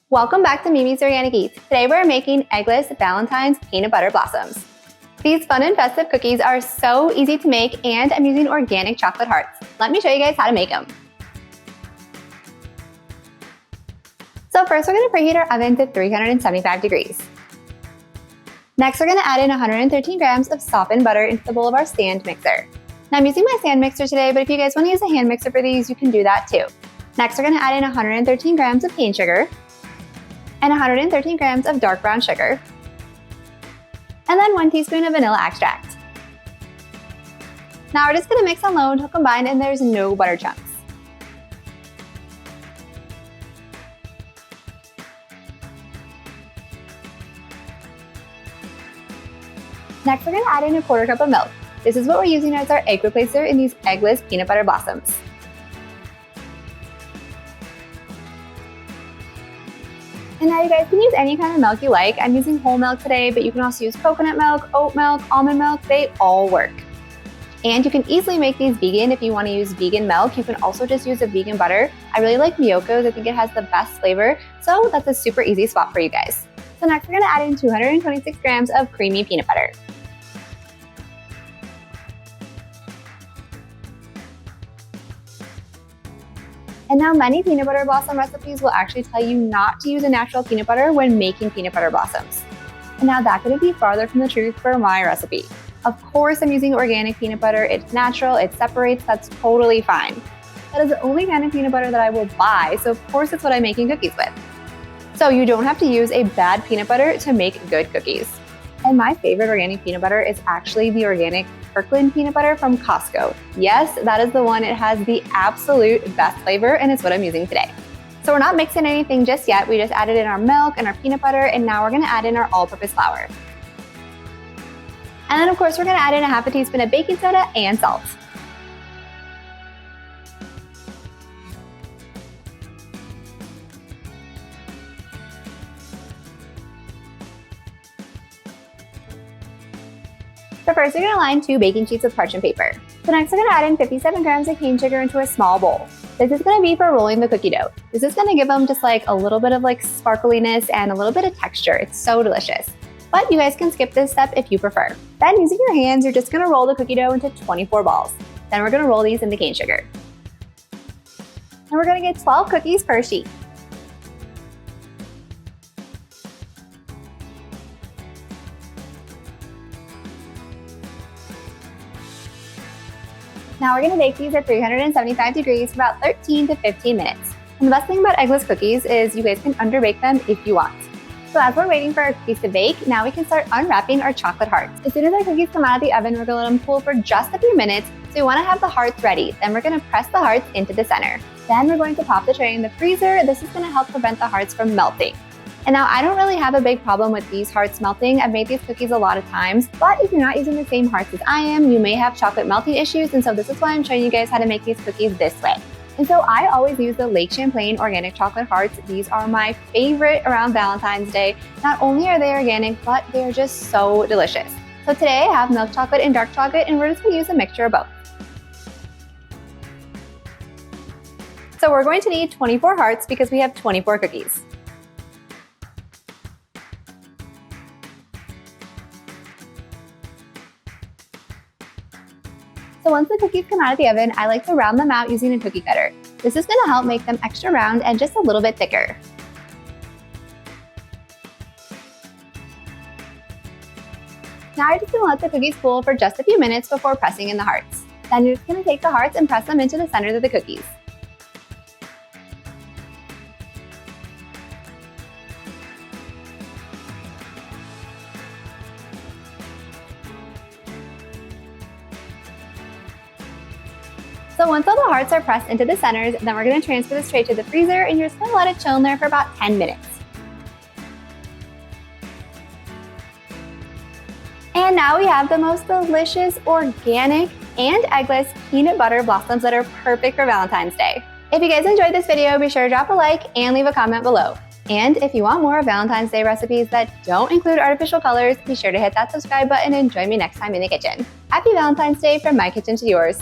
Welcome back to Mimi's Organic Eats. Today we're making Eggless Valentine's Peanut Butter Blossoms. These fun and festive cookies are so easy to make, and I'm using organic chocolate hearts. Let me show you guys how to make them. So first we're going to preheat our oven to 375 degrees. Next we're going to add in 113 grams of softened butter into the bowl of our stand mixer. Now I'm using my stand mixer today, but if you guys want to use a hand mixer for these, you can do that too. Next we're going to add in 113 grams of cane sugar and 113 grams of dark brown sugar, and then 1 teaspoon of vanilla extract. Now we're just going to mix on low until combined and there's no butter chunks. Next we're going to add in a 1/4 cup of milk. This is what we're using as our egg replacer in these Eggless Peanut Butter Blossoms. And now you guys can use any kind of milk you like. I'm using whole milk today, but you can also use coconut milk, oat milk, almond milk. They all work. And you can easily make these vegan if you want to use vegan milk. You can also just use a vegan butter. I really like Miyoko's. I think it has the best flavor. So that's a super easy swap for you guys. So next we're going to add in 226 grams of creamy peanut butter. And now many peanut butter blossom recipes will actually tell you not to use a natural peanut butter when making peanut butter blossoms. And now that couldn't be farther from the truth for my recipe. Of course I'm using organic peanut butter, it's natural, it separates, that's totally fine. That is the only kind of peanut butter that I will buy, so of course it's what I'm making cookies with. So you don't have to use a bad peanut butter to make good cookies. And my favorite organic peanut butter is actually the organic Kirkland peanut butter from Costco. Yes, that is the one. It has the absolute best flavor and it's what I'm using today. So we're not mixing anything just yet. We just added in our milk and our peanut butter, and now we're gonna add in our all-purpose flour. And then of course we're gonna add in a 1/2 teaspoon of baking soda and salt. So first we're going to line 2 baking sheets with parchment paper. So next we're going to add in 57 grams of cane sugar into a small bowl. This is going to be for rolling the cookie dough. This is going to give them just like a little bit of like sparkliness and a little bit of texture. It's so delicious. But you guys can skip this step if you prefer. Then using your hands, you're just going to roll the cookie dough into 24 balls. Then we're going to roll these in the cane sugar. And we're going to get 12 cookies per sheet. Now we're going to bake these at 375 degrees for about 13 to 15 minutes. And the best thing about eggless cookies is you guys can underbake them if you want. So as we're waiting for our cookies to bake, now we can start unwrapping our chocolate hearts. As soon as our cookies come out of the oven, we're going to let them cool for just a few minutes. So we want to have the hearts ready. Then we're going to press the hearts into the center. Then we're going to pop the tray in the freezer. This is going to help prevent the hearts from melting. And now I don't really have a big problem with these hearts melting. I've made these cookies a lot of times, but if you're not using the same hearts as I am, you may have chocolate melting issues. And so this is why I'm showing you guys how to make these cookies this way. And so I always use the Lake Champlain organic chocolate hearts. These are my favorite around Valentine's Day. Not only are they organic, but they're just so delicious. So today I have milk chocolate and dark chocolate, and we're just gonna use a mixture of both. So we're going to need 24 hearts because we have 24 cookies. So once the cookies come out of the oven, I like to round them out using a cookie cutter. This is going to help make them extra round and just a little bit thicker. Now you're just going to let the cookies cool for just a few minutes before pressing in the hearts. Then you're just going to take the hearts and press them into the centers of the cookies. So once all the hearts are pressed into the centers, then we're going to transfer this tray to the freezer, and you're just going to let it chill in there for about 10 minutes. And now we have the most delicious, organic, and eggless peanut butter blossoms that are perfect for Valentine's Day. If you guys enjoyed this video, be sure to drop a like and leave a comment below. And if you want more Valentine's Day recipes that don't include artificial colors, be sure to hit that subscribe button and join me next time in the kitchen. Happy Valentine's Day from my kitchen to yours.